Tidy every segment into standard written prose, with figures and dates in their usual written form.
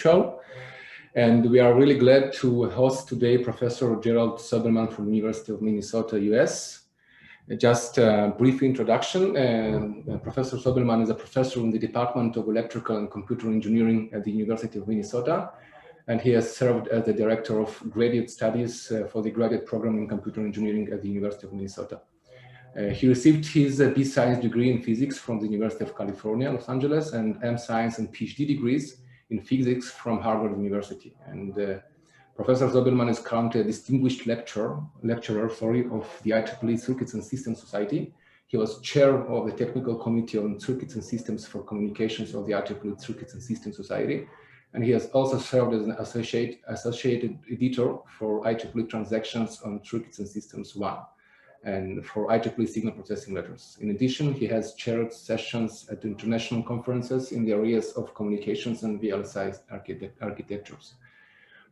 show. And we are really glad to host today Professor Gerald Sobelman from the University of Minnesota, US. Just a brief introduction. Professor Sobelman is a professor in the Department of Electrical and Computer Engineering at the University of Minnesota. And he has served as the Director of Graduate Studies for the graduate program in Computer Engineering at the University of Minnesota. He received his B-Science degree in physics from the University of California, Los Angeles, and M-Science and PhD degrees in physics from Harvard University. And Professor Sobelman is currently a distinguished lecturer of the IEEE Circuits and Systems Society. He was chair of the Technical Committee on Circuits and Systems for Communications of the IEEE Circuits and Systems Society. And he has also served as an associated editor for IEEE Transactions on Circuits and Systems 1 and for IEEE Signal Processing Letters. In addition, he has chaired sessions at international conferences in the areas of communications and VLSI architectures.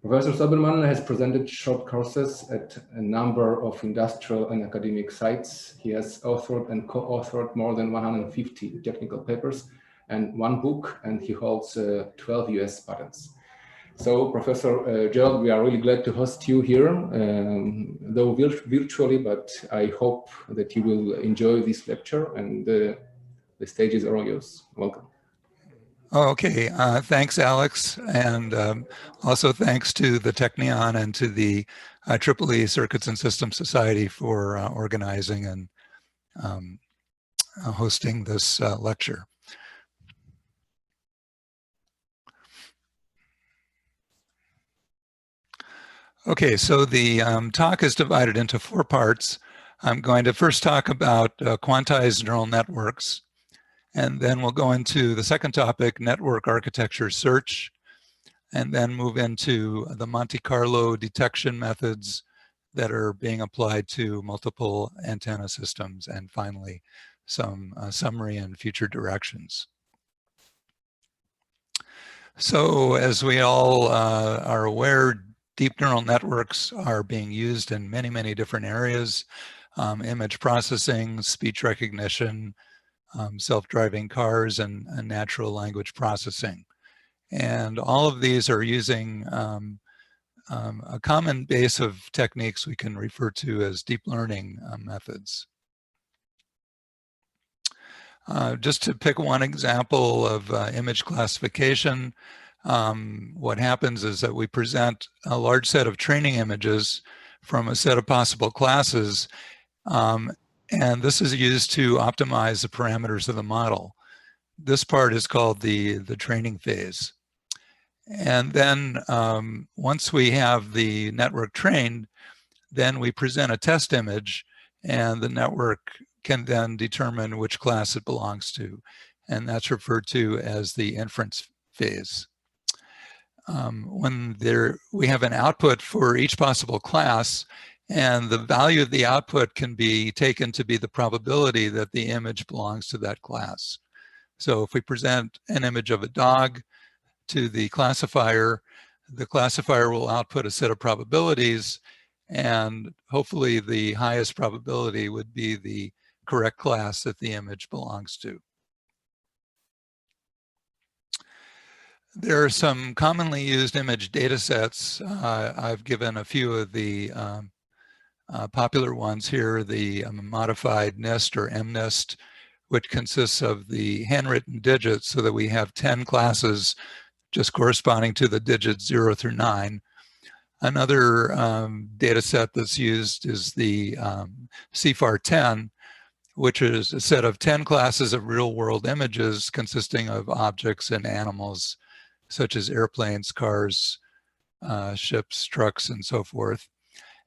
Professor Sobelman has presented short courses at a number of industrial and academic sites. He has authored and co-authored more than 150 technical papers and 1 book, and he holds 12 US patents. So, Professor Gerald, we are really glad to host you here, though virtually, but I hope that you will enjoy this lecture, and the stage is all yours. Welcome. Okay, thanks, Alex, and also thanks to the Technion and to the IEEE Circuits and Systems Society for organizing and hosting this lecture. Okay, so the talk is divided into 4 parts. I'm going to first talk about quantized neural networks, and then we'll go into the second topic, network architecture search, and then move into the Monte Carlo detection methods that are being applied to multiple antenna systems, and finally, some summary and future directions. So as we all are aware, deep neural networks are being used in many, many different areas, image processing, speech recognition, self-driving cars, and natural language processing. And all of these are using a common base of techniques we can refer to as deep learning methods. Just to pick one example of image classification, what happens is that we present a large set of training images from a set of possible classes, and this is used to optimize the parameters of the model. This part is called the training phase. And then once we have the network trained, then we present a test image, and the network can then determine which class it belongs to. And that's referred to as the inference phase. When we have an output for each possible class, and the value of the output can be taken to be the probability that the image belongs to that class. So if we present an image of a dog to the classifier will output a set of probabilities, and hopefully the highest probability would be the correct class that the image belongs to. There are some commonly used image data sets. I've given a few of the popular ones here, the modified NIST or MNIST, which consists of the handwritten digits so that we have 10 classes just corresponding to the digits 0 through 9. Another data set that's used is the CFAR-10, which is a set of 10 classes of real-world images consisting of objects and animals, such as airplanes, cars, ships, trucks, and so forth.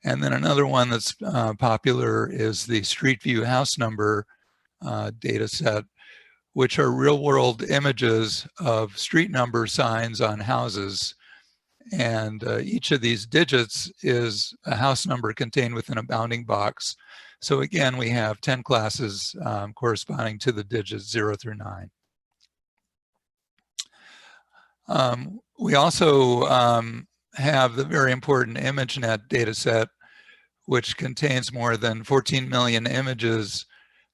And then another one that's popular is the Street View house number data set, which are real-world images of street number signs on houses. And each of these digits is a house number contained within a bounding box. So again, we have 10 classes corresponding to the digits 0 through 9. We also have the very important ImageNet data set, which contains more than 14 million images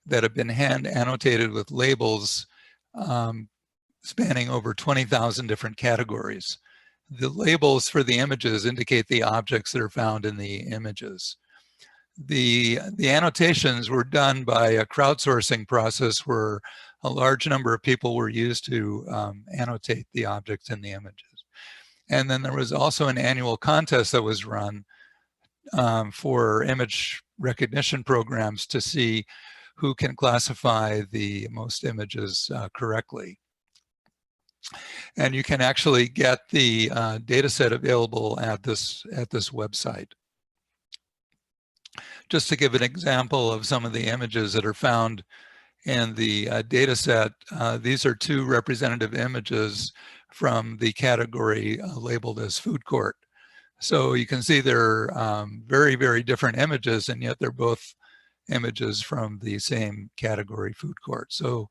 that have been hand annotated with labels spanning over 20,000 different categories. The labels for the images indicate the objects that are found in the images. The annotations were done by a crowdsourcing process where a large number of people were used to annotate the objects in the images. And then there was also an annual contest that was run for image recognition programs to see who can classify the most images correctly. And you can actually get the data set available at this website. Just to give an example of some of the images that are found in the data set, these are two representative images from the category labeled as food court. So you can see they're very, very different images, and yet they're both images from the same category, food court. So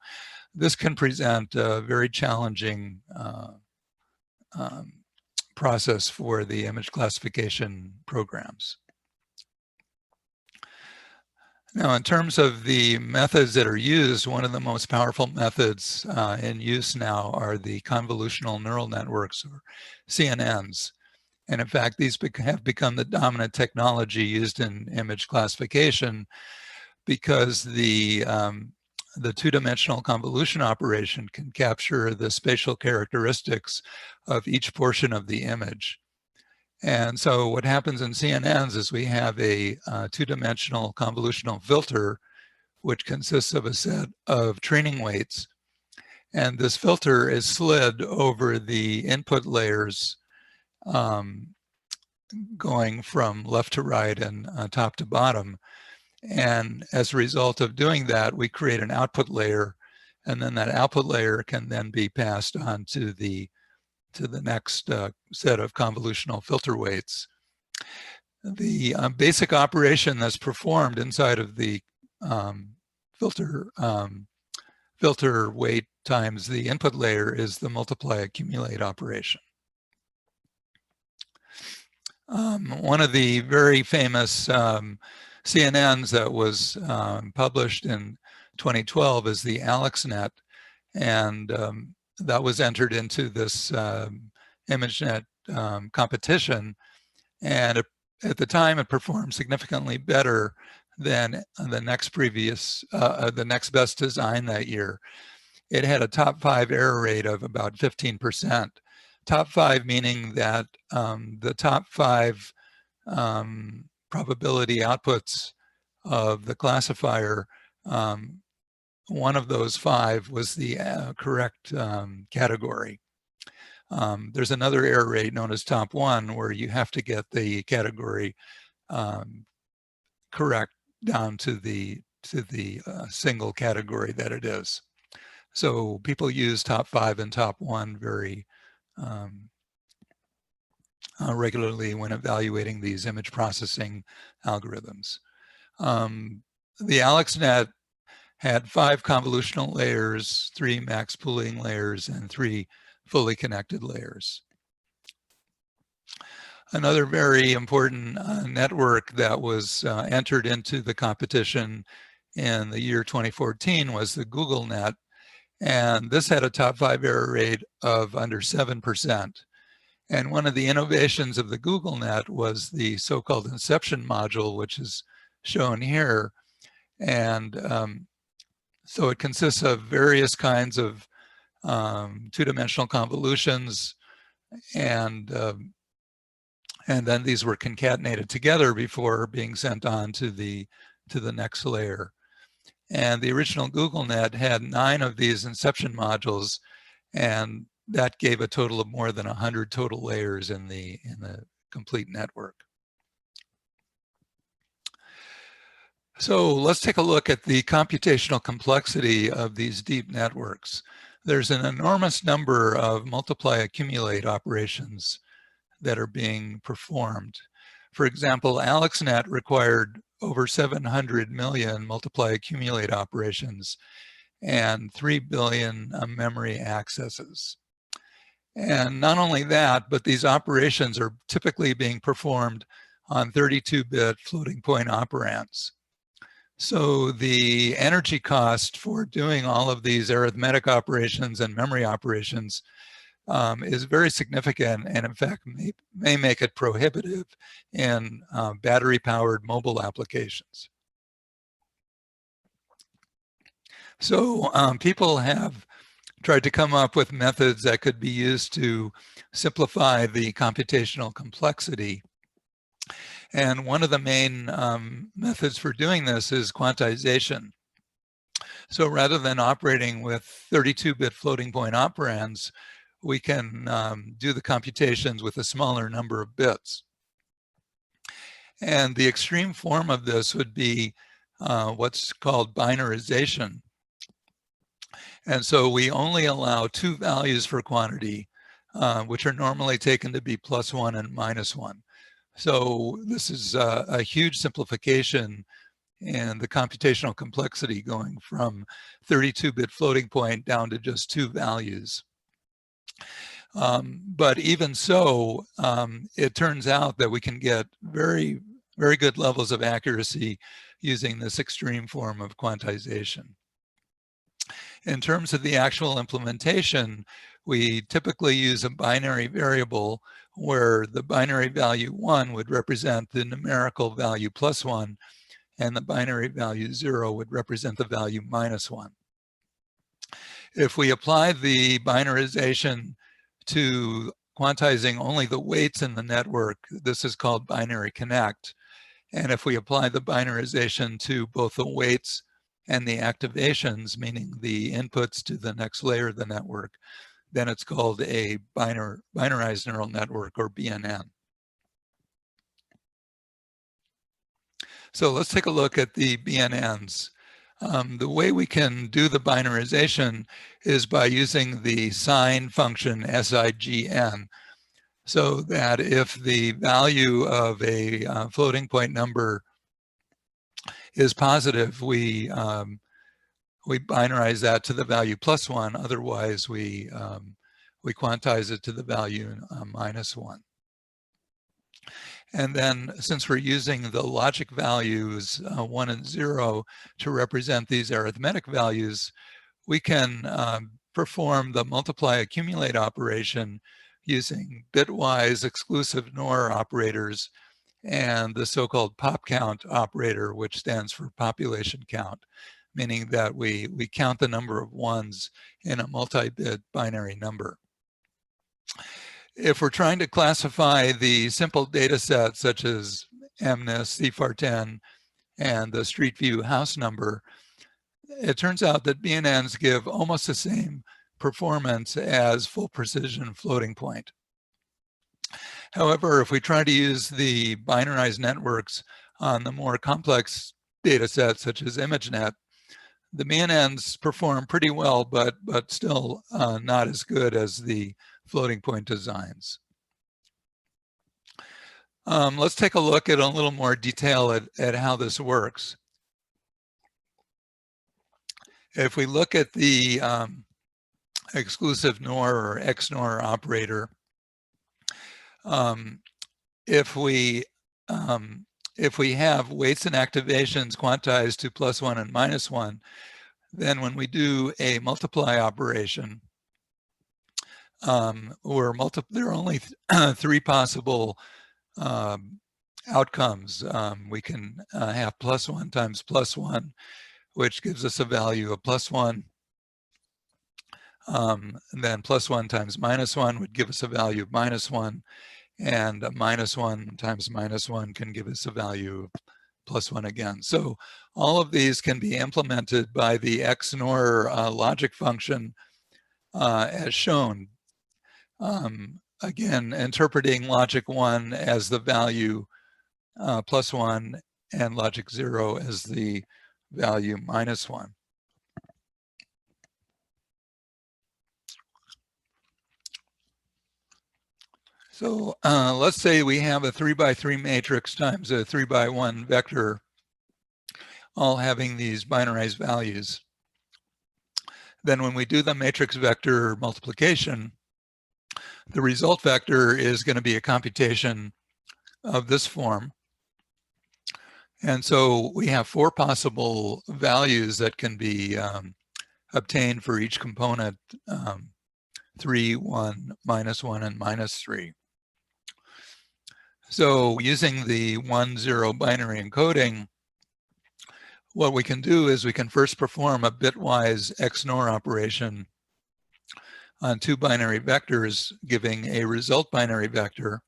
this can present a very challenging process for the image classification programs. Now, in terms of the methods that are used, one of the most powerful methods in use now are the convolutional neural networks, or CNNs. And in fact, these have become the dominant technology used in image classification because the two-dimensional convolution operation can capture the spatial characteristics of each portion of the image. And so what happens in CNNs is we have a two-dimensional convolutional filter, which consists of a set of training weights. And this filter is slid over the input layers going from left to right and top to bottom. And as a result of doing that, we create an output layer, and then that output layer can then be passed on to the next set of convolutional filter weights. The basic operation that's performed inside of the filter weight times the input layer is the multiply accumulate operation. One of the very famous CNNs that was published in 2012 is the AlexNet, and that was entered into this ImageNet competition, and at the time it performed significantly better than the next best design that year. It had a top 5 error rate of about 15%. Top 5 meaning that the top 5 probability outputs of the classifier, one of those 5 was the correct category. There's another error rate known as top 1 where you have to get the category correct down to the single category that it is. So people use top 5 and top 1 very regularly when evaluating these image processing algorithms. The AlexNet had 5 convolutional layers, 3 max pooling layers, and 3 fully connected layers. Another very important network that was entered into the competition in the year 2014 was the GoogleNet, and this had a top 5 error rate of under 7%. And one of the innovations of the GoogleNet was the so-called inception module, which is shown here. And so it consists of various kinds of two-dimensional convolutions, and then these were concatenated together before being sent on to the next layer. And the original GoogleNet had 9 of these inception modules, and that gave a total of more than 100 total layers in the complete network. So let's take a look at the computational complexity of these deep networks. There's an enormous number of multiply accumulate operations that are being performed. For example, AlexNet required over 700 million multiply accumulate operations and 3 billion memory accesses. And not only that, but these operations are typically being performed on 32-bit floating point operands. So the energy cost for doing all of these arithmetic operations and memory operations is very significant, and in fact may make it prohibitive in battery-powered mobile applications. So people have tried to come up with methods that could be used to simplify the computational complexity. And one of the main methods for doing this is quantization. So rather than operating with 32-bit floating point operands, we can do the computations with a smaller number of bits. And the extreme form of this would be what's called binarization. And so we only allow 2 values for quantity, which are normally taken to be +1 and -1. So this is a huge simplification in the computational complexity, going from 32-bit floating point down to just 2 values. But even so, it turns out that we can get very, very good levels of accuracy using this extreme form of quantization. In terms of the actual implementation, we typically use a binary variable where the binary value 1 would represent the numerical value +1, and the binary value 0 would represent the value -1. If we apply the binarization to quantizing only the weights in the network, this is called binary connect. And if we apply the binarization to both the weights and the activations, meaning the inputs to the next layer of the network, then it's called a binarized neural network, or BNN. So let's take a look at the BNNs. The way we can do the binarization is by using the sign function SIGN, so that if the value of a floating point number is positive, we binarize that to the value +1. Otherwise, we quantize it to the value -1. And then, since we're using the logic values 1 and 0 to represent these arithmetic values, we can perform the multiply accumulate operation using bitwise exclusive NOR operators and the so-called popcount operator, which stands for population count, meaning that we count the number of ones in a multi-bit binary number. If we're trying to classify the simple data sets such as MNIST, CFAR10, and the Street View house number, it turns out that BNNs give almost the same performance as full precision floating point. However, if we try to use the binarized networks on the more complex data sets such as ImageNet, the BNNs perform pretty well, but still not as good as the floating point designs. Let's take a look at a little more detail at how this works. If we look at the exclusive NOR or XNOR operator, if we have weights and activations quantized to +1 and -1, then when we do a multiply operation, there are only 3 possible outcomes. We can have +1 times +1, which gives us a value of +1. And then +1 times -1 would give us a value of -1. And -1 times -1 can give us a value of +1 again. So all of these can be implemented by the XNOR logic function as shown. Again, interpreting logic 1 as the value +1 and logic 0 as the value -1. So let's say we have a 3x3 matrix times a 3x1 vector, all having these binarized values. Then when we do the matrix vector multiplication, the result vector is going to be a computation of this form. And so we have 4 possible values that can be obtained for each component 3, 1, -1, and -3. So using the 1-0 binary encoding, what we can do is we can first perform a bitwise XNOR operation on 2 binary vectors, giving a result binary vector.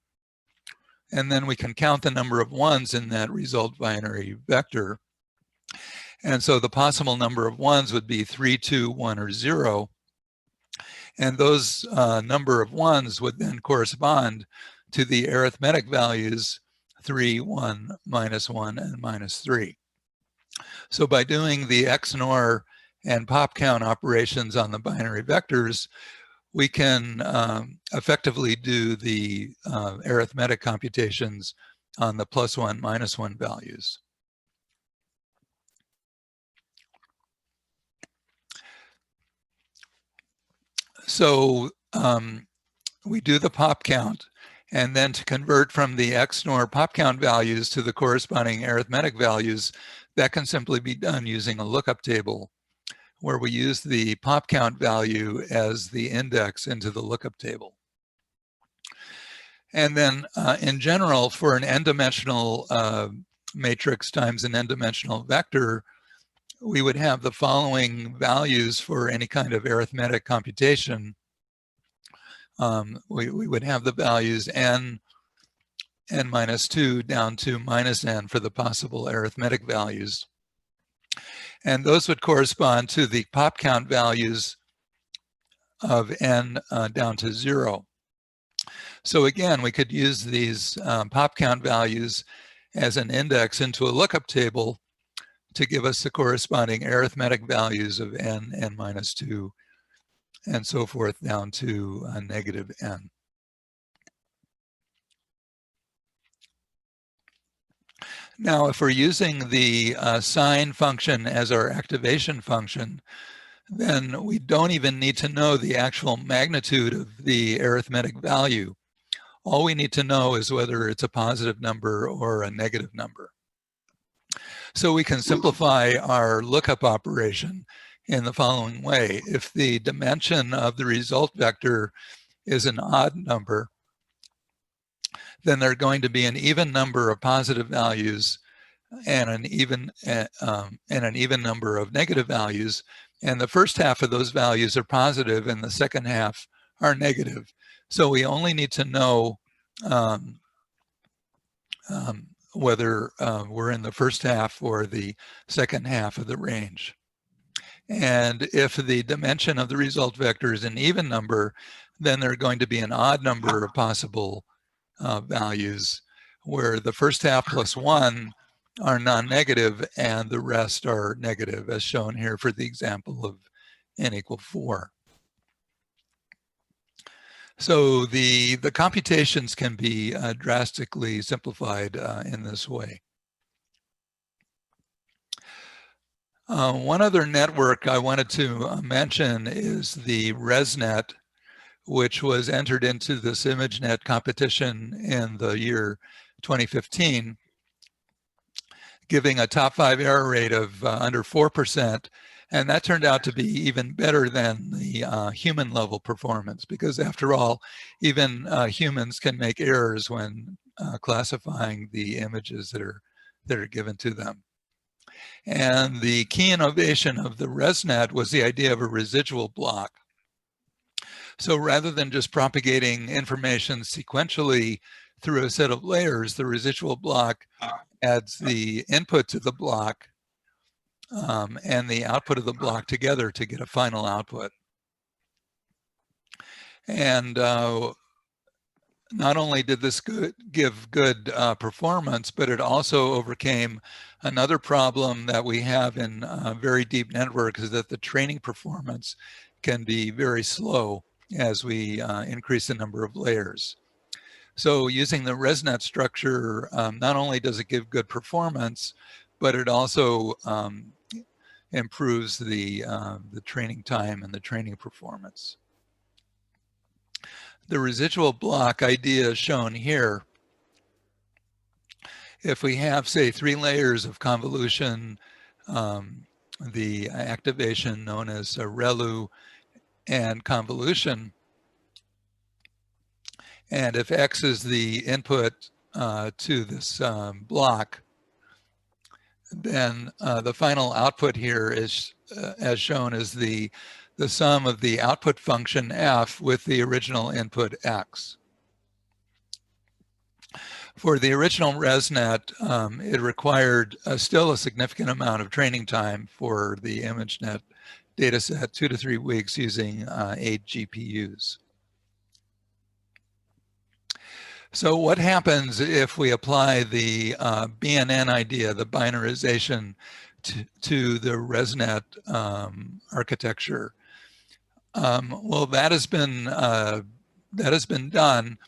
And then we can count the number of ones in that result binary vector. And so the possible number of ones would be 3, 2, 1, or 0. And those number of ones would then correspond to the arithmetic values 3, 1, -1, and -3. So by doing the XNOR and popcount operations on the binary vectors, we can effectively do the arithmetic computations on the +1, -1 values. So we do the pop count, and then to convert from the XNOR pop count values to the corresponding arithmetic values, that can simply be done using a lookup table, where we use the pop count value as the index into the lookup table. And then in general, for an n-dimensional matrix times an n-dimensional vector, we would have the following values for any kind of arithmetic computation. We would have the values n -2 down to -n for the possible arithmetic values. And those would correspond to the pop count values of n down to 0. So again, we could use these pop count values as an index into a lookup table to give us the corresponding arithmetic values of n, n-2, and so forth down to -n. Now, if we're using the sign function as our activation function, then we don't even need to know the actual magnitude of the arithmetic value. All we need to know is whether it's a positive number or a negative number. So we can simplify our lookup operation in the following way. If the dimension of the result vector is an odd number, then there are going to be an even number of positive values and an even number of negative values. And the first half of those values are positive and the second half are negative. So we only need to know whether we're in the first half or the second half of the range. And if the dimension of the result vector is an even number, then there are going to be an odd number of possible values, where the first half plus 1 are non-negative and the rest are negative, as shown here for the example of n = 4. So the computations can be drastically simplified in this way. One other network I wanted to mention is the ResNet, which was entered into this ImageNet competition in the year 2015, giving a top 5 error rate of under 4%. And that turned out to be even better than the human level performance, because after all, even humans can make errors when classifying the images that are given to them. And the key innovation of the ResNet was the idea of a residual block. So rather than just propagating information sequentially through a set of layers, the residual block adds the input to the block and the output of the block together to get a final output. And not only did this give good performance, but it also overcame another problem that we have in very deep networks, is that the training performance can be very slow as we increase the number of layers. So using the ResNet structure, not only does it give good performance, but it also improves the training time and the training performance. The residual block idea is shown here. If we have, say, 3 layers of convolution, the activation known as ReLU and convolution, And if X is the input to this block, then the final output here is, as shown, is the sum of the output function f with the original input x. For the original ResNet, it required still a significant amount of training time for the ImageNet dataset, 2 to 3 weeks using 8 GPUs. So what happens if we apply the BNN idea, the binarization, to the ResNet architecture? Well, that has been done.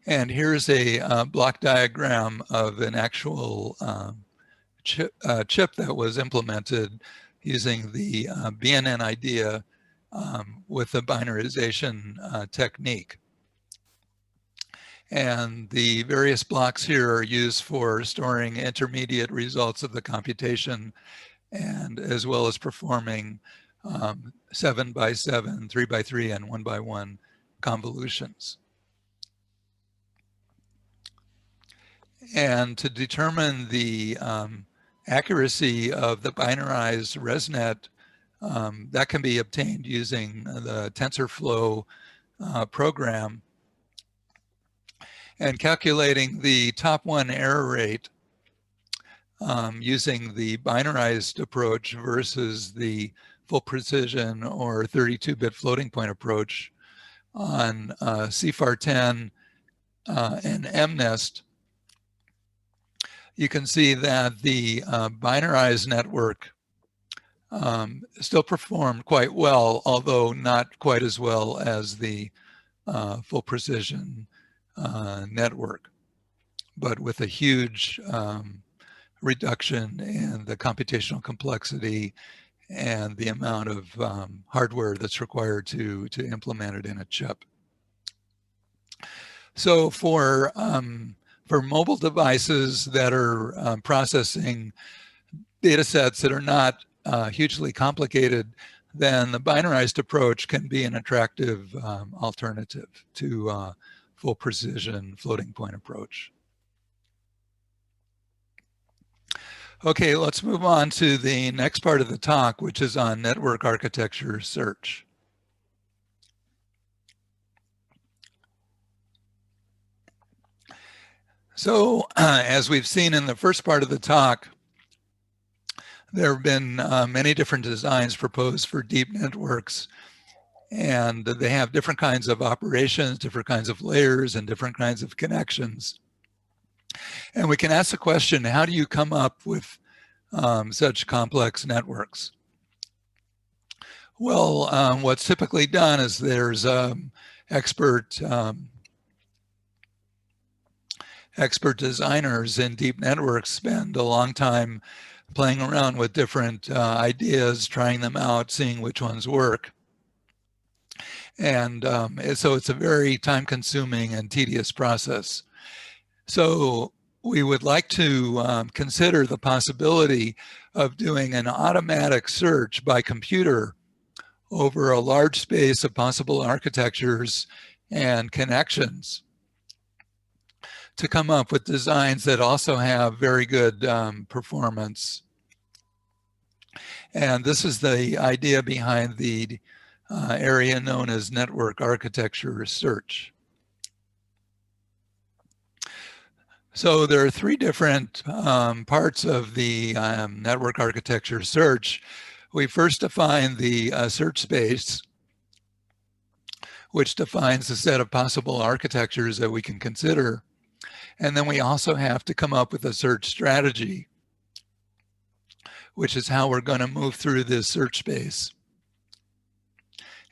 And here's a block diagram of an actual chip that was implemented using the BNN idea with the binarization technique. And the various blocks here are used for storing intermediate results of the computation, and as well as performing 7 by 7, 3 by 3, and 1 by 1 convolutions. And to determine the accuracy of the binarized ResNet, that can be obtained using the TensorFlow program, and calculating the top 1 error rate using the binarized approach versus the full precision or 32-bit floating point approach on CFAR10 and MNIST. You can see that the binarized network still performed quite well, although not quite as well as the full precision network, but with a huge reduction in the computational complexity and the amount of hardware that's required to implement it in a chip. So for mobile devices that are processing data sets that are not hugely complicated, then the binarized approach can be an attractive alternative to full precision floating point approach. Okay, let's move on to the next part of the talk, which is on network architecture search. So as we've seen in the first part of the talk, there have been many different designs proposed for deep networks, and they have different kinds of operations, different kinds of layers, and different kinds of connections. And we can ask the question, how do you come up with such complex networks? Well, what's typically done is there's expert designers in deep networks spend a long time playing around with different ideas, trying them out, seeing which ones work. And so it's a very time-consuming and tedious process. So we would like to consider the possibility of doing an automatic search by computer over a large space of possible architectures and connections to come up with designs that also have very good performance. And this is the idea behind the area known as network architecture search. So there are 3 different parts of the network architecture search. We first define the search space, which defines the set of possible architectures that we can consider. And then we also have to come up with a search strategy, which is how we're going to move through this search space.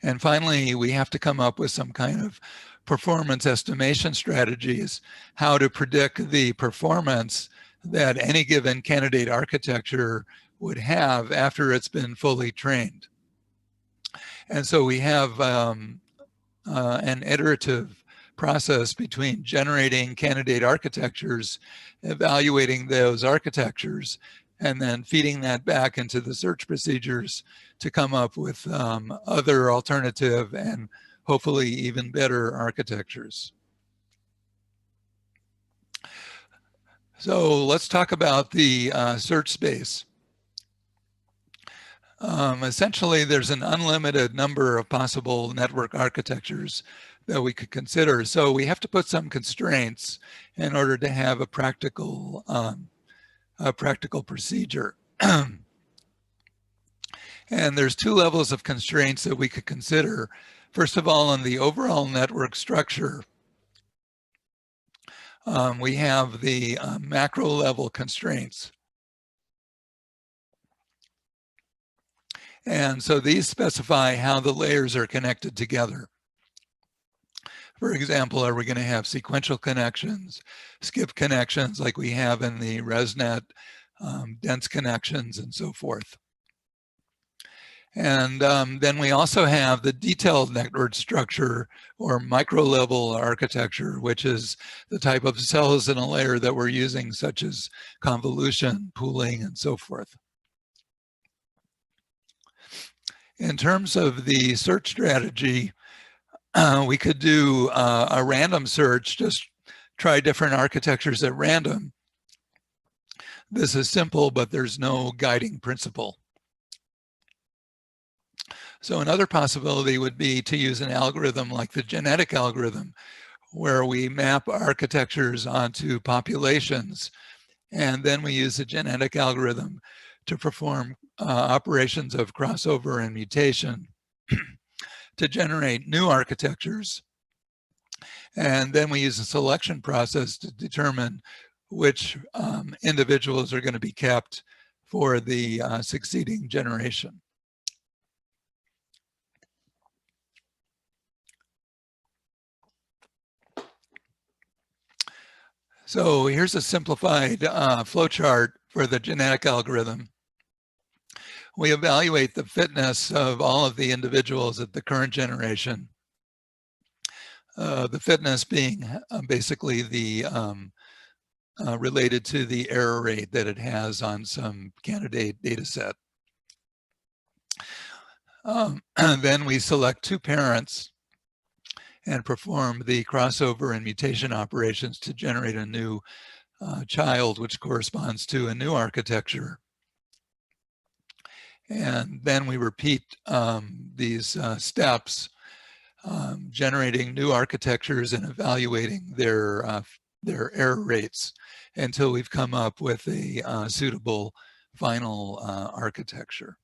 And finally, we have to come up with some kind of performance estimation strategies, how to predict the performance that any given candidate architecture would have after it's been fully trained. And so we have an iterative process between generating candidate architectures, evaluating those architectures, and then feeding that back into the search procedures to come up with other alternative and hopefully even better architectures. So let's talk about the search space. Essentially, there's an unlimited number of possible network architectures that we could consider. So we have to put some constraints in order to have a practical procedure. And there's two levels of constraints that we could consider. First of all, on the overall network structure, we have the macro level constraints. And so these specify how the layers are connected together. For example, are we going to have sequential connections, skip connections like we have in the ResNet, dense connections, and so forth. And then we also have the detailed network structure or micro level architecture, which is the type of cells in a layer that we're using, such as convolution, pooling, and so forth. In terms of the search strategy, we could do a random search, just try different architectures at random. This is simple, but there's no guiding principle. So another possibility would be to use an algorithm like the genetic algorithm, where we map architectures onto populations, and then we use a genetic algorithm to perform operations of crossover and mutation to generate new architectures. And then we use a selection process to determine which individuals are going to be kept for the succeeding generation. So here's a simplified flowchart for the genetic algorithm. We evaluate the fitness of all of the individuals at the current generation. The fitness being basically the related to the error rate that it has on some candidate data set. Then we select two parents and perform the crossover and mutation operations to generate a new child, which corresponds to a new architecture. And then we repeat these steps, generating new architectures and evaluating their error rates until we've come up with a suitable final architecture.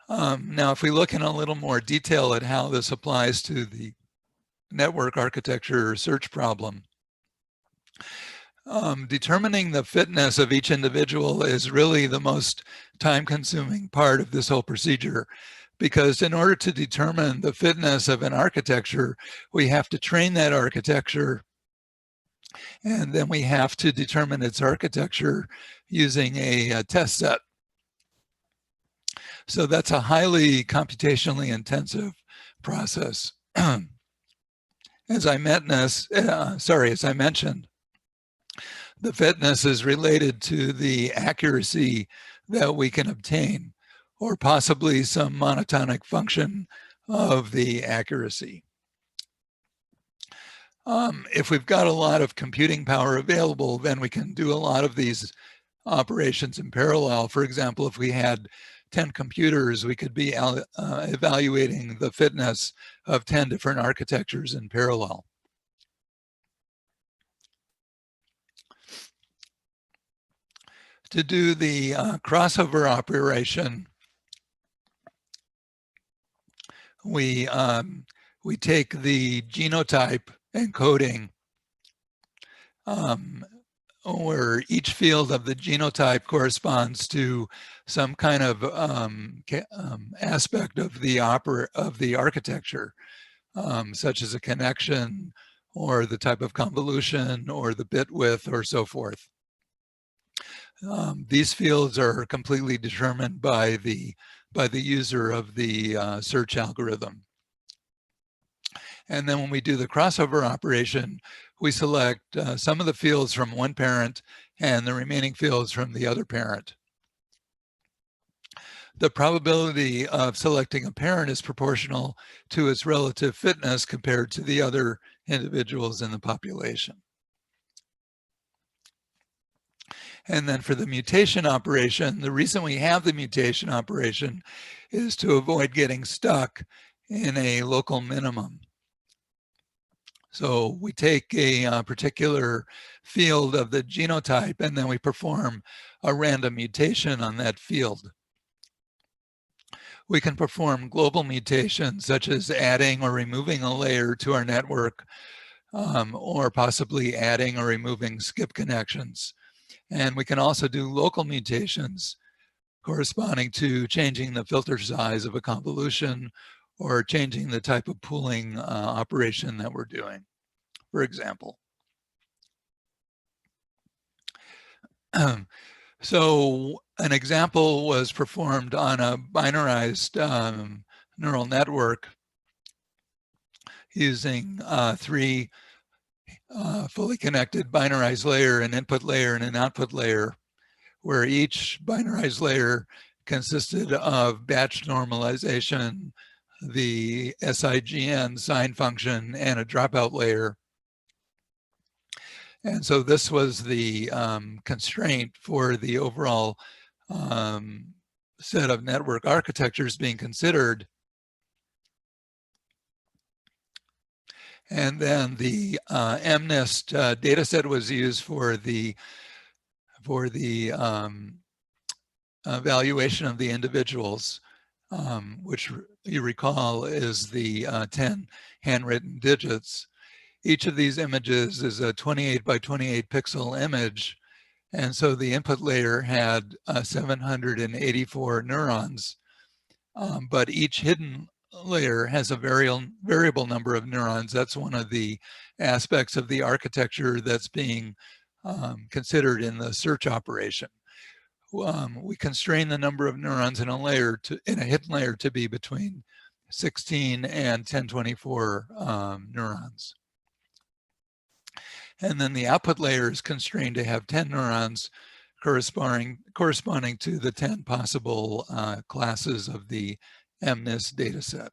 Now, if we look in a little more detail at how this applies to the network architecture search problem, determining the fitness of each individual is really the most time-consuming part of this whole procedure, because in order to determine the fitness of an architecture, we have to train that architecture, and then we have to determine its architecture using a test set. So that's a highly computationally intensive process. As I mentioned, the fitness is related to the accuracy that we can obtain, or possibly some monotonic function of the accuracy. If we've got a lot of computing power available, then we can do a lot of these operations in parallel. For example, if we had 10 computers, we could be evaluating the fitness of 10 different architectures in parallel. To do the crossover operation, we take the genotype encoding, where each field of the genotype corresponds to some kind of aspect of the architecture, such as a connection, or the type of convolution, or the bit width, or so forth. These fields are completely determined by the user of the search algorithm. And then when we do the crossover operation, we select some of the fields from one parent and the remaining fields from the other parent. the probability of selecting a parent is proportional to its relative fitness compared to the other individuals in the population. And then for the mutation operation, the reason we have the mutation operation is to avoid getting stuck in a local minimum. So we take a particular field of the genotype and then we perform a random mutation on that field. We can perform global mutations such as adding or removing a layer to our network, or possibly adding or removing skip connections. And we can also do local mutations corresponding to changing the filter size of a convolution or changing the type of pooling operation that we're doing, for example. So an example was performed on a binarized neural network using 3 fully connected binarized layer, an input layer and an output layer, where each binarized layer consisted of batch normalization, the SIGN sign function, and a dropout layer. And so this was the constraint for the overall set of network architectures being considered. And then the MNIST data set was used for the evaluation of the individuals, which you recall is the 10 handwritten digits. Each of these images is a 28 by 28 pixel image. And so the input layer had 784 neurons, but each hidden layer has a variable number of neurons. That's one of the aspects of the architecture that's being considered in the search operation. We constrain the number of neurons in a hidden layer to be between 16 and 1024 neurons. And then the output layer is constrained to have 10 neurons corresponding to the 10 possible classes of the MNIST data set.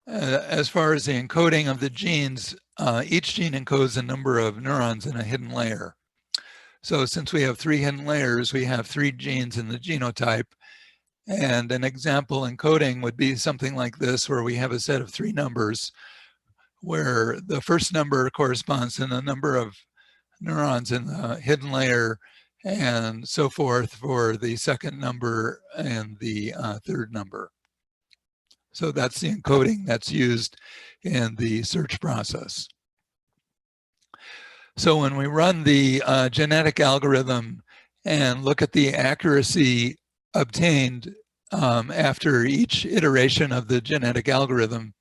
As far as the encoding of the genes, each gene encodes a number of neurons in a hidden layer. So since we have 3 hidden layers, we have 3 genes in the genotype. And an example encoding would be something like this, where we have a set of 3 numbers, where the first number corresponds to the number of neurons in the hidden layer, and so forth for the second number and the third number. So that's the encoding that's used in the search process. So when we run the genetic algorithm and look at the accuracy obtained after each iteration of the genetic algorithm,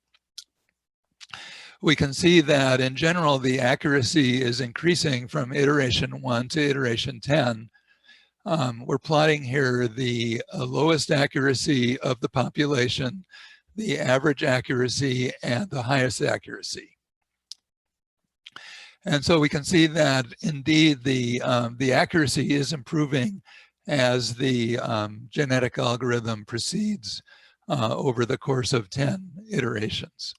we can see that in general, the accuracy is increasing from iteration 1 to iteration 10. We're plotting here the lowest accuracy of the population, the average accuracy, and the highest accuracy. And so we can see that indeed the accuracy is improving as the genetic algorithm proceeds over the course of 10 iterations.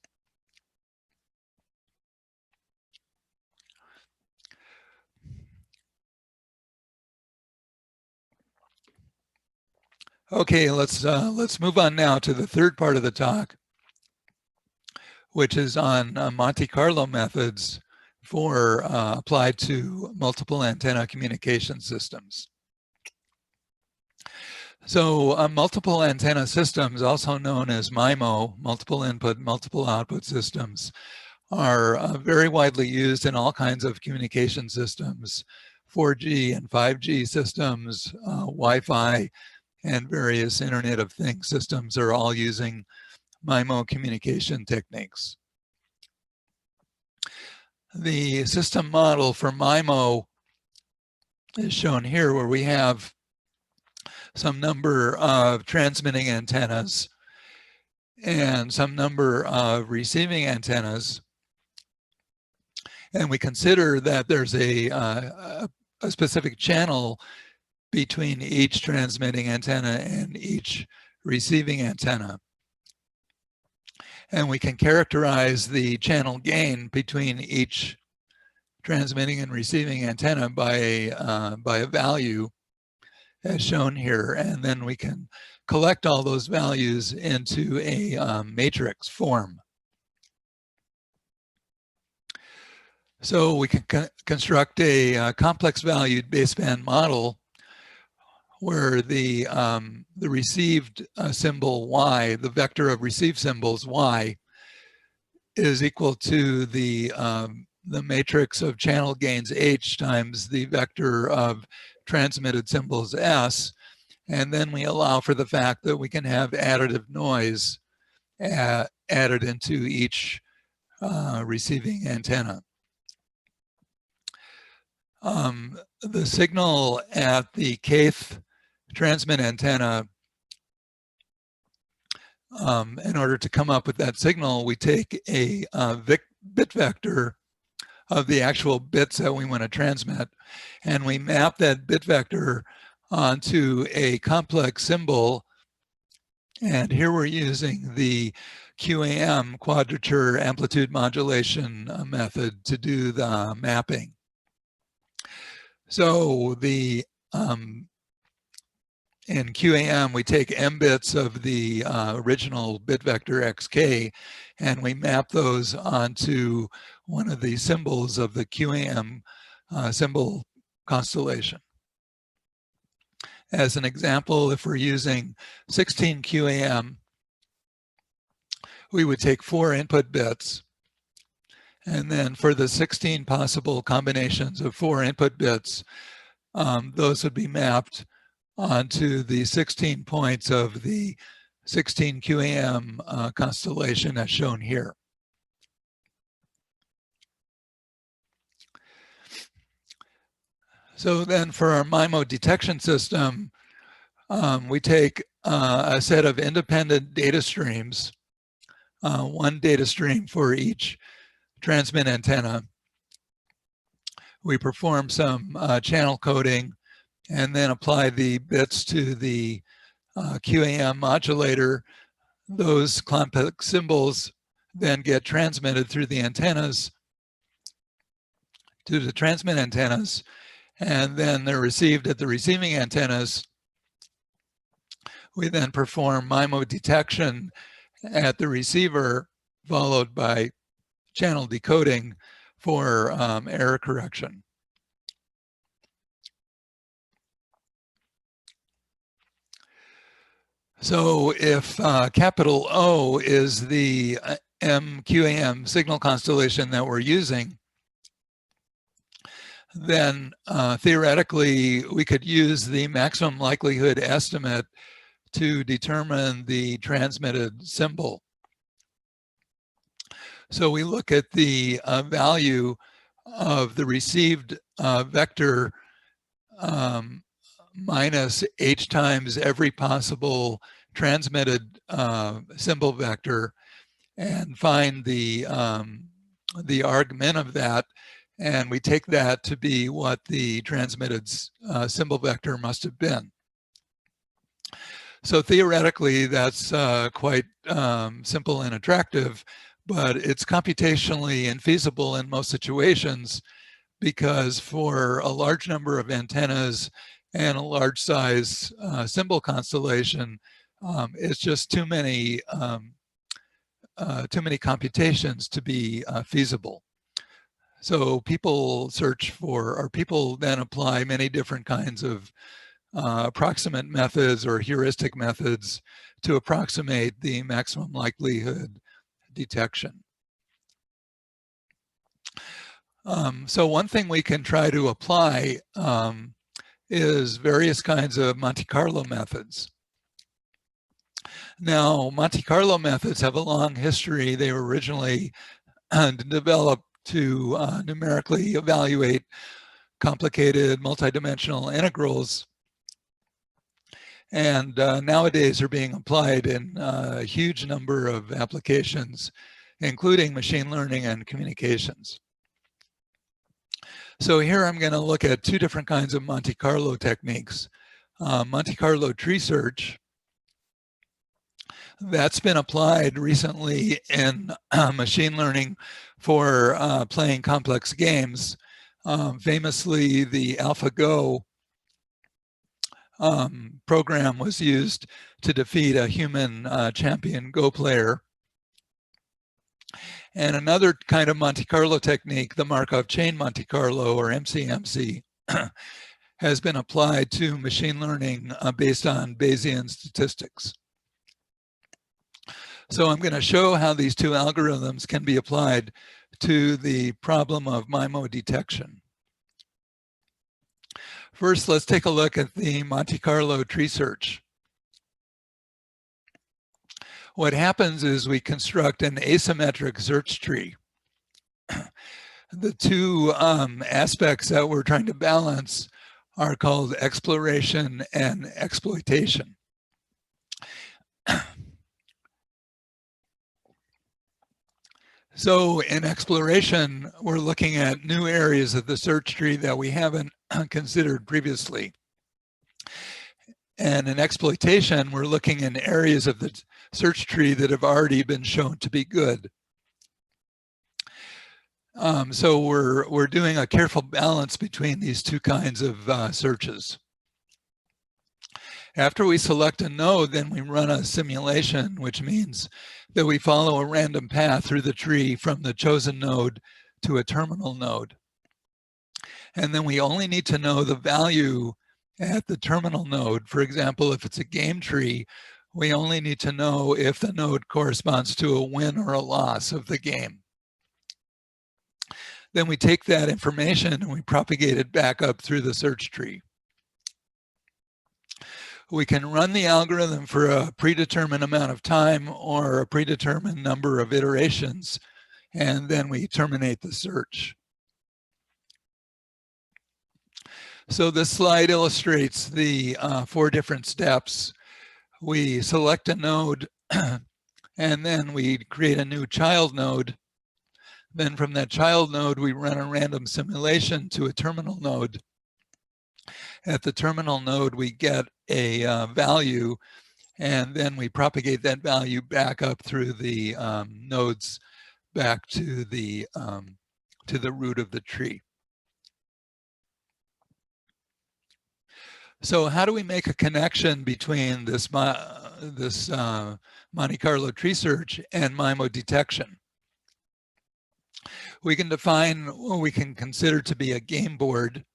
Okay, let's move on now to the third part of the talk, which is on Monte Carlo methods for applied to multiple antenna communication systems. So multiple antenna systems, also known as MIMO, multiple input, multiple output systems, are very widely used in all kinds of communication systems, 4G and 5G systems, Wi-Fi, and various Internet of Things systems are all using MIMO communication techniques. The system model for MIMO is shown here, where we have some number of transmitting antennas and some number of receiving antennas. And we consider that there's a specific channel between each transmitting antenna and each receiving antenna. And we can characterize the channel gain between each transmitting and receiving antenna by a value as shown here. And then we can collect all those values into a matrix form. So we can construct a complex valued baseband model where the received symbol y, the vector of received symbols y, is equal to the matrix of channel gains h times the vector of transmitted symbols s, and then we allow for the fact that we can have additive noise added into each receiving antenna. The signal at the kth transmit antenna, in order to come up with that signal, we take a bit vector of the actual bits that we want to transmit, and we map that bit vector onto a complex symbol. And here we're using the QAM, quadrature amplitude modulation method, to do the mapping. So in QAM, we take m bits of the original bit vector xk, and we map those onto one of the symbols of the QAM symbol constellation. As an example, if we're using 16 QAM, we would take 4 input bits, and then for the 16 possible combinations of 4 input bits, those would be mapped onto the 16 points of the 16 QAM constellation as shown here. So then for our MIMO detection system, we take a set of independent data streams, one data stream for each transmit antenna. We perform some channel coding and then apply the bits to the QAM modulator. Those complex symbols then get transmitted through the antennas to the transmit antennas, and then they're received at the receiving antennas. We then perform MIMO detection at the receiver, followed by channel decoding for error correction. So if capital O is the MQAM signal constellation that we're using, then theoretically we could use the maximum likelihood estimate to determine the transmitted symbol. So we look at the value of the received vector minus h times every possible transmitted symbol vector, and find the argmin of that, and we take that to be what the transmitted symbol vector must have been. So theoretically, that's quite simple and attractive, but it's computationally infeasible in most situations, because for a large number of antennas and a large size symbol constellation, it's just too many computations to be feasible. So people search for, or people then apply many different kinds of approximate methods or heuristic methods to approximate the maximum likelihood detection. So one thing we can try to apply is various kinds of Monte Carlo methods. Now, Monte Carlo methods have a long history. They were originally developed to numerically evaluate complicated multidimensional integrals, and nowadays are being applied in a huge number of applications, including machine learning and communications. So here I'm going to look at two different kinds of Monte Carlo techniques. Monte Carlo Tree Search. That's been applied recently in machine learning for playing complex games. Famously, the AlphaGo program was used to defeat a human champion Go player. And another kind of Monte Carlo technique, the Markov chain Monte Carlo, or MCMC, has been applied to machine learning based on Bayesian statistics. So I'm going to show how these two algorithms can be applied to the problem of MIMO detection. First, let's take a look at the Monte Carlo tree search. What happens is we construct an asymmetric search tree. The two aspects that we're trying to balance are called exploration and exploitation. So in exploration, we're looking at new areas of the search tree that we haven't considered previously. And in exploitation, we're looking in areas of the search tree that have already been shown to be good. So we're doing a careful balance between these two kinds of searches. After we select a node, then we run a simulation, which means that we follow a random path through the tree from the chosen node to a terminal node. And then we only need to know the value at the terminal node. For example, if it's a game tree, we only need to know if the node corresponds to a win or a loss of the game. Then we take that information and we propagate it back up through the search tree. We can run the algorithm for a predetermined amount of time or a predetermined number of iterations, and then we terminate the search. So this slide illustrates the 4 different steps. We select a node, and then we create a new child node. Then from that child node, we run a random simulation to a terminal node. At the terminal node, we get a value, and then we propagate that value back up through the nodes back to the root of the tree. So how do we make a connection between this Monte Carlo tree search and MIMO detection? We can define what we can consider to be a game board,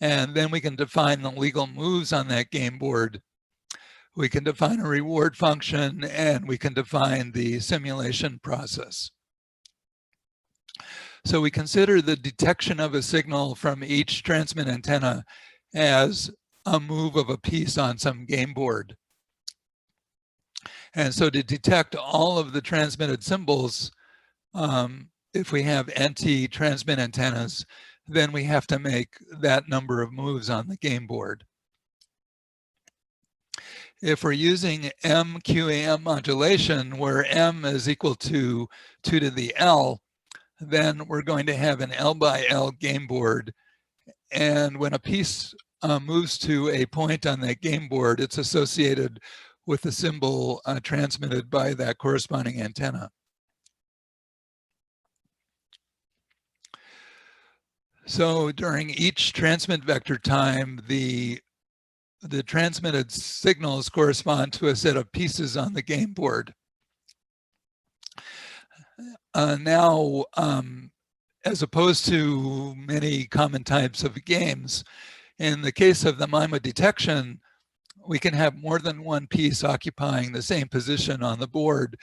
and then we can define the legal moves on that game board. We can define a reward function, and we can define the simulation process. So we consider the detection of a signal from each transmit antenna as a move of a piece on some game board. And so to detect all of the transmitted symbols, if we have NT transmit antennas, then we have to make that number of moves on the game board. If we're using MQAM modulation, where M is equal to 2 to the L, then we're going to have an L by L game board. And when a piece moves to a point on that game board, it's associated with the symbol transmitted by that corresponding antenna. So during each transmit vector time, the transmitted signals correspond to a set of pieces on the game board. Now, as opposed to many common types of games, in the case of the MIMO detection, we can have more than one piece occupying the same position on the board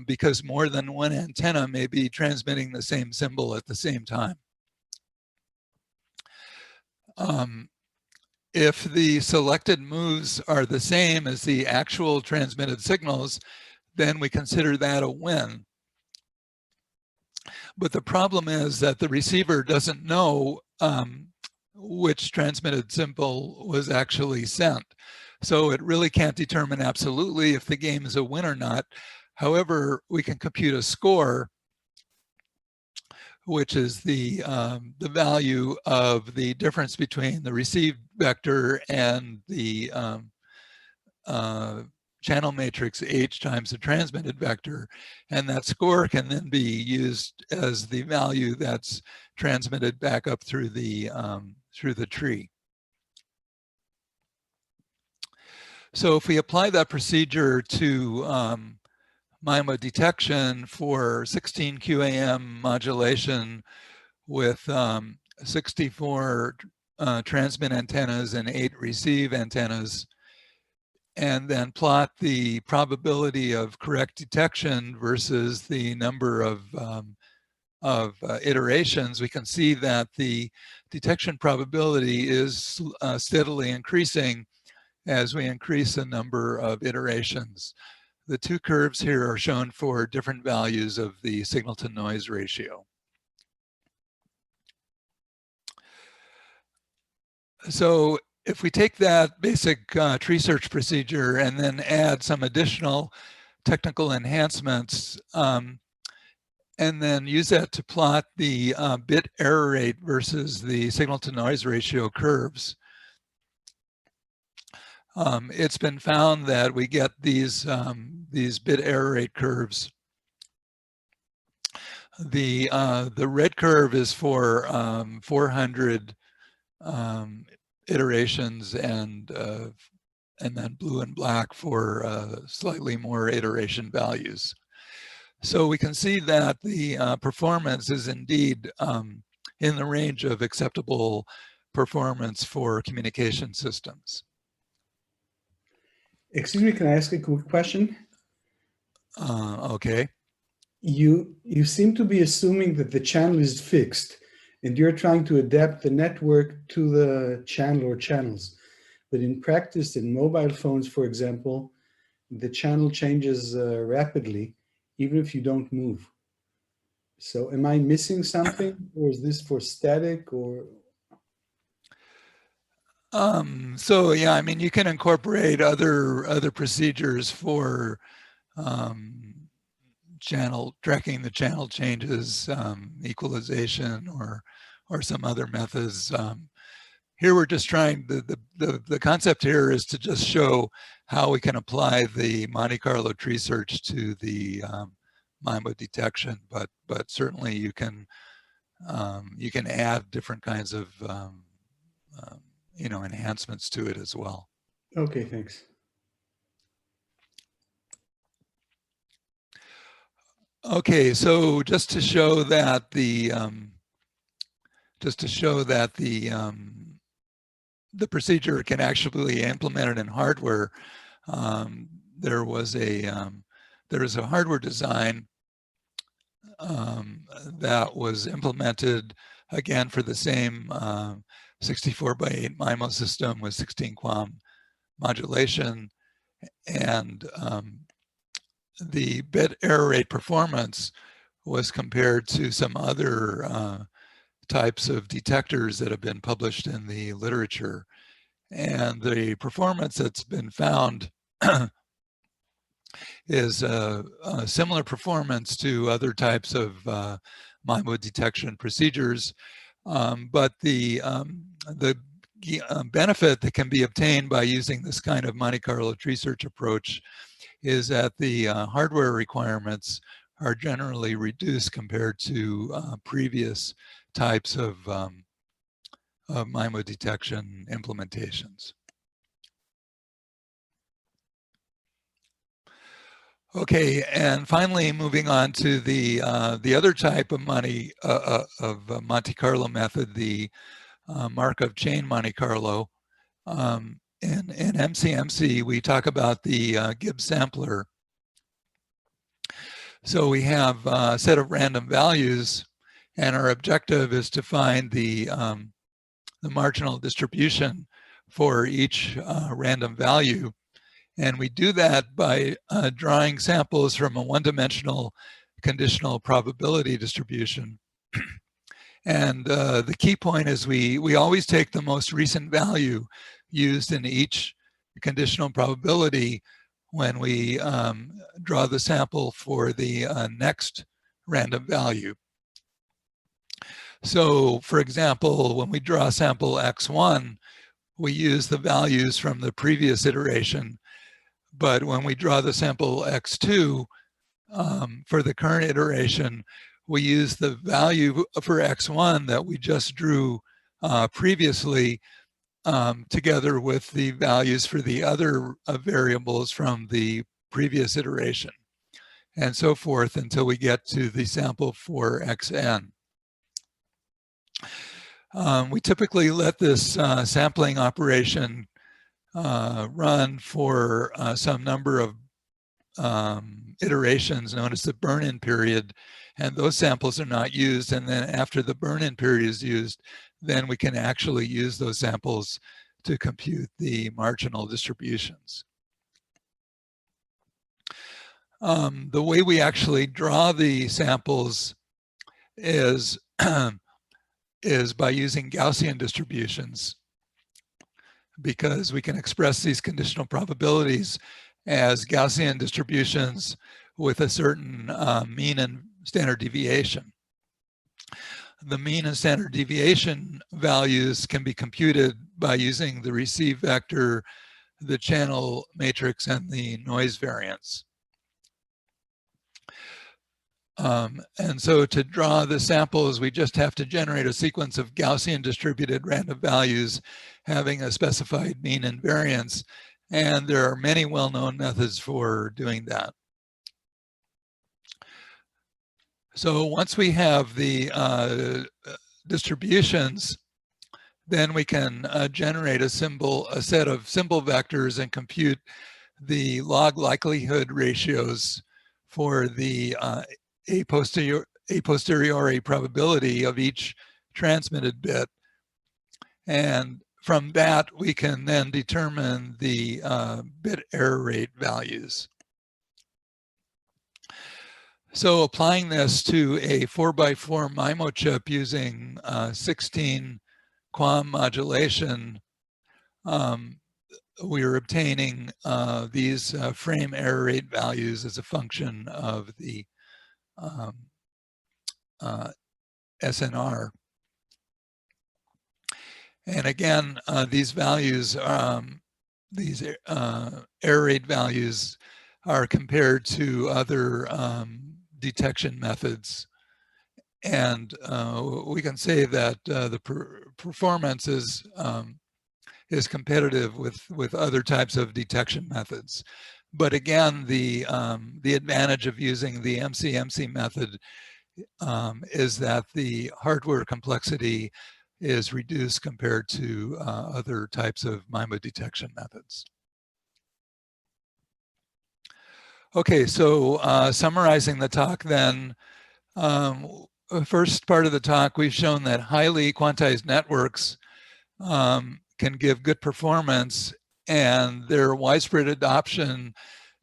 because more than one antenna may be transmitting the same symbol at the same time. If the selected moves are the same as the actual transmitted signals, then we consider that a win. But the problem is that the receiver doesn't know which transmitted symbol was actually sent. So it really can't determine absolutely if the game is a win or not. However, we can compute a score which is the value of the difference between the received vector and the channel matrix H times the transmitted vector, and that score can then be used as the value that's transmitted back up through the tree. So if we apply that procedure to MIMO detection for 16 QAM modulation with 64 transmit antennas and 8 receive antennas, and then plot the probability of correct detection versus the number of iterations, we can see that the detection probability is steadily increasing as we increase the number of iterations. The two curves here are shown for different values of the signal to noise ratio. So if we take that basic tree search procedure and then add some additional technical enhancements, and then use that to plot the bit error rate versus the signal to noise ratio curves, it's been found that we get these bit error rate curves. The red curve is for 400 iterations, and then blue and black for slightly more iteration values. So we can see that the performance is indeed in the range of acceptable performance for communication systems. Excuse me, can I ask a quick question? Okay. You seem to be assuming that the channel is fixed and you're trying to adapt the network to the channel or channels. But in practice, in mobile phones, for example, the channel changes rapidly, even if you don't move. So am I missing something, or is this for static, or? So yeah, I mean, you can incorporate other procedures for tracking the channel changes, equalization, or some other methods. Here we're just trying, the concept here is to just show how we can apply the Monte Carlo Tree Search to the MIMO detection, but certainly you can add different kinds of enhancements to it as well. Okay, thanks. Okay, so just to show that the procedure can actually be implemented in hardware, there is a hardware design that was implemented again for the same 64x8 MIMO system with 16 QAM modulation, and the bit error rate performance was compared to some other types of detectors that have been published in the literature. And the performance that's been found is a similar performance to other types of MIMO detection procedures, but the benefit that can be obtained by using this kind of Monte Carlo Tree Search approach is that the hardware requirements are generally reduced compared to previous types of MIMO detection implementations. Okay, and finally, moving on to the other type of Monte Carlo method, the Markov chain Monte Carlo. In MCMC, we talk about the Gibbs sampler. So we have a set of random values, and our objective is to find the marginal distribution for each random value. And we do that by drawing samples from a one-dimensional conditional probability distribution. And the key point is we always take the most recent value used in each conditional probability when we draw the sample for the next random value. So for example, when we draw sample X1, we use the values from the previous iteration. But when we draw the sample X2 for the current iteration, we use the value for X1 that we just drew previously together with the values for the other variables from the previous iteration, and so forth until we get to the sample for Xn. We typically let this sampling operation run for some number of iterations known as the burn-in period, and those samples are not used. And then after the burn-in period is used, then we can actually use those samples to compute the marginal distributions. The way we actually draw the samples is is by using Gaussian distributions, because we can express these conditional probabilities as Gaussian distributions with a certain mean and standard deviation. The mean and standard deviation values can be computed by using the receive vector, the channel matrix, and the noise variance. And so to draw the samples, we just have to generate a sequence of Gaussian distributed random values having a specified mean and variance. And there are many well-known methods for doing that. So once we have the distributions, then we can generate a set of symbol vectors and compute the log likelihood ratios for the a posteriori probability of each transmitted bit. And from that, we can then determine the bit error rate values. So applying this to a 4x4 MIMO chip using 16 QAM modulation, we are obtaining these frame error rate values as a function of the SNR. And again, these values, these error rate values are compared to other detection methods. And we can say that the performance is competitive with other types of detection methods. But again, the advantage of using the MCMC method is that the hardware complexity is reduced compared to other types of MIMO detection methods. Okay, so summarizing the talk then, first part of the talk, we've shown that highly quantized networks can give good performance, and their widespread adoption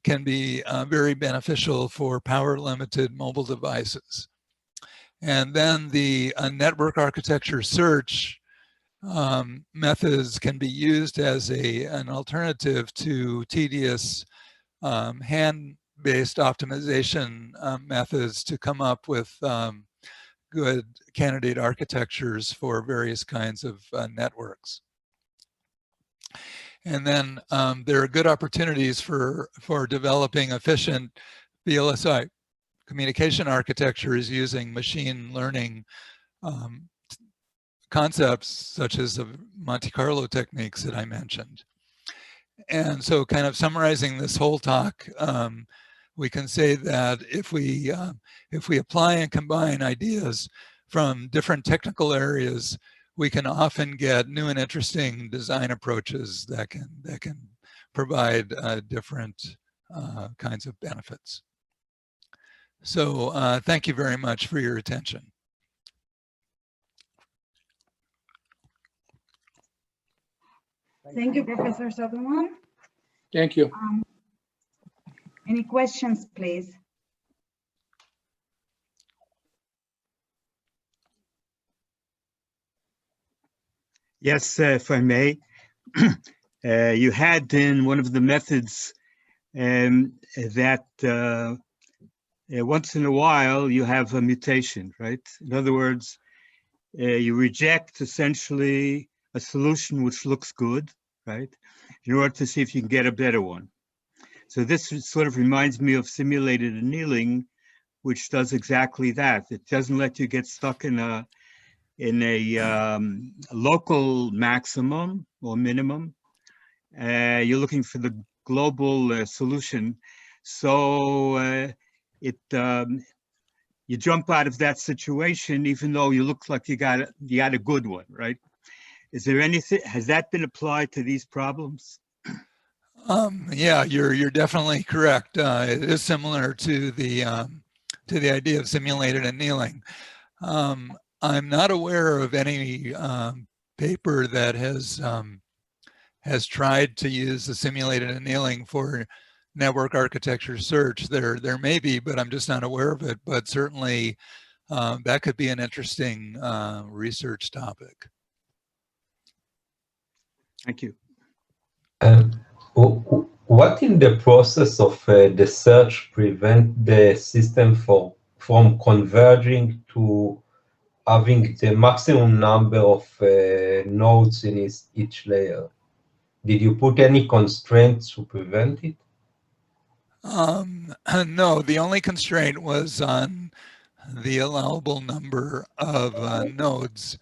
can be very beneficial for power-limited mobile devices. And then the network architecture search methods can be used as an alternative to tedious hand-based optimization methods to come up with good candidate architectures for various kinds of networks. And then there are good opportunities for developing efficient VLSI communication architectures using machine learning concepts such as the Monte Carlo techniques that I mentioned. And so kind of summarizing this whole talk, we can say that if we apply and combine ideas from different technical areas, we can often get new and interesting design approaches that can provide different kinds of benefits. So thank you very much for your attention. Thank you, Professor Sobelman. Thank you. Any questions, please? Yes, if I may. You had in one of the methods that once in a while you have a mutation, right? In other words, you reject essentially a solution which looks good, right, in order to see if you can get a better one. So this sort of reminds me of simulated annealing, which does exactly that. It doesn't let you get stuck in a local maximum or minimum. You're looking for the global solution. So you jump out of that situation, even though you look like you got a good one, right? Is there anything, has that been applied to these problems? Yeah, you're definitely correct. It is similar to the idea of simulated annealing. I'm not aware of any paper that has tried to use the simulated annealing for network architecture search. There may be, but I'm just not aware of it. But certainly, that could be an interesting research topic. Thank you. What in the process of the search prevent the system from converging to having the maximum number of nodes in each layer? Did you put any constraints to prevent it? No, the only constraint was on the allowable number of nodes.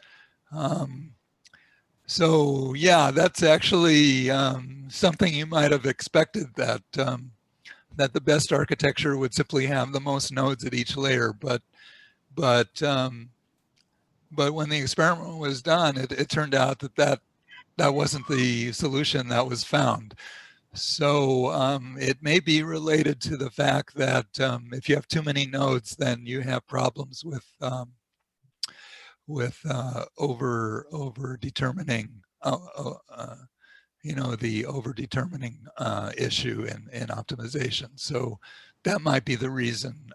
So yeah, that's actually something you might have expected, that that the best architecture would simply have the most nodes at each layer, but when the experiment was done, it turned out that wasn't the solution that was found. So it may be related to the fact that if you have too many nodes, then you have problems with over determining, you know, the over determining issue in optimization. So that might be the reason.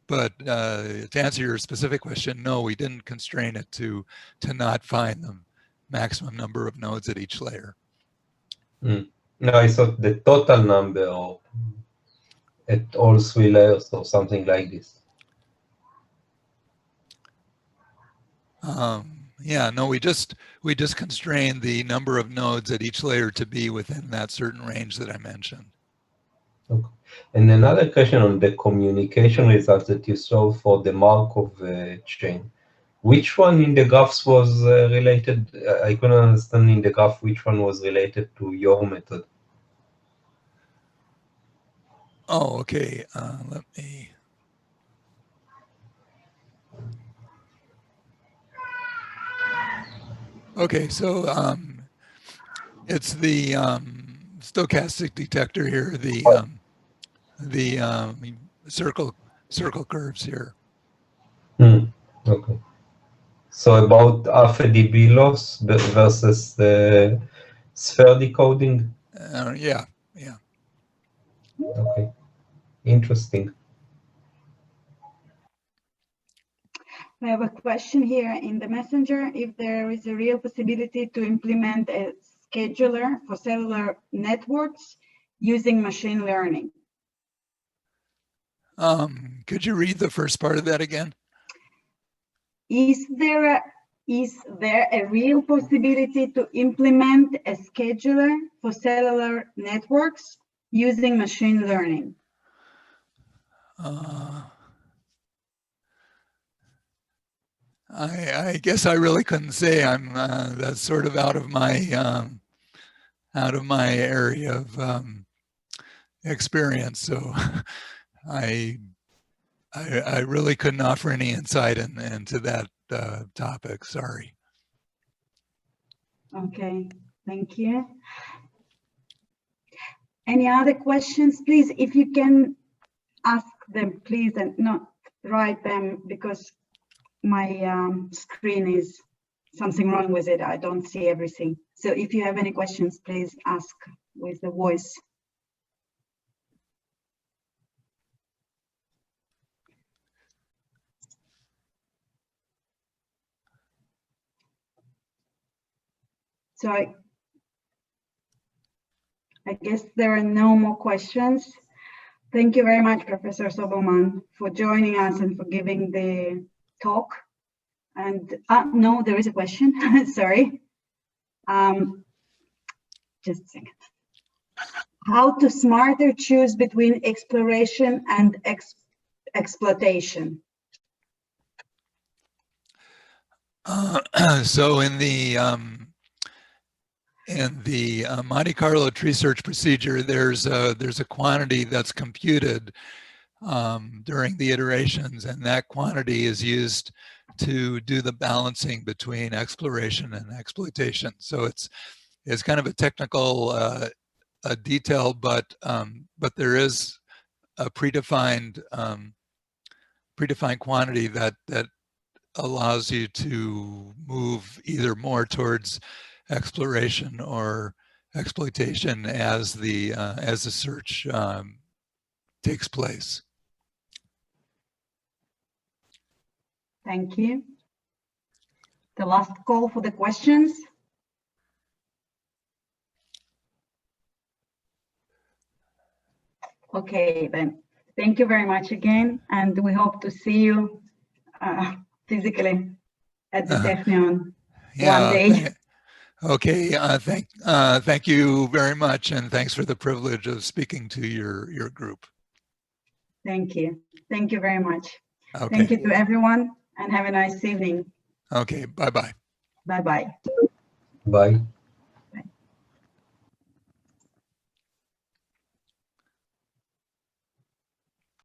But to answer your specific question, no, we didn't constrain it to not find the maximum number of nodes at each layer. No, I thought the total number at all 3 layers or something like this. Yeah, no, we just constrained the number of nodes at each layer to be within that certain range that I mentioned. Okay. And another question on the communication results that you saw for the Markov chain. Which one in the graphs was related? I couldn't understand in the graph which one was related to your method. Oh, okay. Let me. Okay, so it's the stochastic detector here, the circle curves here. Okay. So about half a dB loss versus the sphere decoding? Yeah. Okay, interesting. I have a question here in the messenger. If there is a real possibility to implement a scheduler for cellular networks using machine learning. Could you read the first part of that again? Is there a real possibility to implement a scheduler for cellular networks using machine learning? I guess I really couldn't say. I'm that's sort of out of my area of experience. So I really couldn't offer any insight into that topic. Sorry. Okay, thank you. Any other questions, please? If you can ask them, please, and not write them, because my screen is something wrong with it. I don't see everything. So if you have any questions, please ask with the voice. So I guess there are no more questions. Thank you very much, Professor Sobelman, for joining us and for giving the talk. And no, there is a question. Sorry. Just a second. How to smarter choose between exploration and exploitation? So in the Monte Carlo Tree Search procedure, there's a quantity that's computed during the iterations, and that quantity is used to do the balancing between exploration and exploitation. So it's kind of a technical detail, but there is a predefined quantity that allows you to move either more towards exploration or exploitation as the search takes place. Thank you. The last call for the questions. Okay, then. Thank you very much again, and we hope to see you physically at the Technion one day. Okay, thank you very much, and thanks for the privilege of speaking to your group. Thank you. Thank you very much. Okay. Thank you to everyone, and have a nice evening. Okay, bye-bye. Bye-bye. Bye.